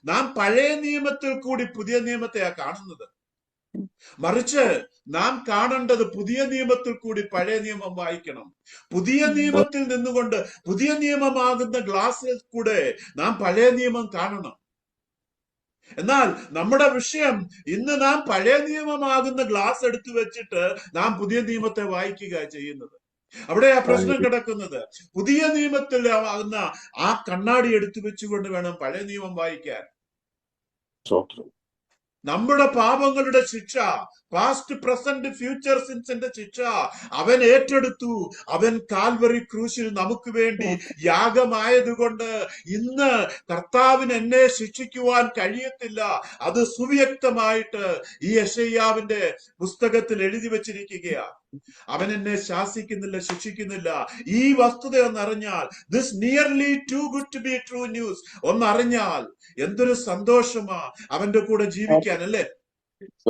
നാം പഴയ നിയമത്തിൽ കൂടി പുതിയ നിയമത്തെയാ കാണുന്നത്. മറിച്ച് നാം കാണേണ്ടത് പുതിയ നിയമത്തിൽ കൂടി പഴയ നിയമം വായിക്കണം. പുതിയ നിയമത്തിൽ നിന്നുകൊണ്ട് പുതിയ നിയമമാകുന്ന ഗ്ലാസ്സിൽ കൂടെ നാം പഴയ നിയമം കാണണം. എന്നാൽ നമ്മുടെ വിഷയം ഇന്ന് നാം പഴയ നിയമമാകുന്ന ഗ്ലാസ് എടുത്തു വെച്ചിട്ട് നാം പുതിയ നിയമത്തെ വായിക്കുക ചെയ്യുന്നത്. അവിടെയാ പ്രശ്നം കിടക്കുന്നത്. പുതിയ നിയമത്തിൽ ആകുന്ന ആ കണ്ണാടി എടുത്തു വെച്ചുകൊണ്ട് വേണം പഴയ നിയമം വായിക്കാൻ. നമ്മുടെ പാപങ്ങളുടെ ശിക്ഷ, പാസ്റ്റ് പ്രസന്റ് ഫ്യൂച്ചർ സിൻസിന്റെ ശിക്ഷ അവൻ ഏറ്റെടുത്തു. അവൻ കാൽവറി ക്രൂശിൽ നമുക്ക് വേണ്ടി യാഗമായതുകൊണ്ട് ഇന്ന് കർത്താവിന് എന്നെ ശിക്ഷിക്കുവാൻ കഴിയത്തില്ല. അത് സുവ്യക്തമായിട്ട് ഈ യെശയ്യാവിന്റെ പുസ്തകത്തിൽ എഴുതി വെച്ചിരിക്കുകയാ. അവൻ എന്നെ ശാസിക്കുന്നില്ല, ശിക്ഷിക്കുന്നില്ല. ഈ വസ്തുത ഒന്നറിഞ്ഞാൽ, this nearly too good to be true news ഒന്നറിഞ്ഞാൽ എന്തൊരു സന്തോഷമാ അവന്റെ കൂടെ ജീവിക്കാൻ, അല്ലേ?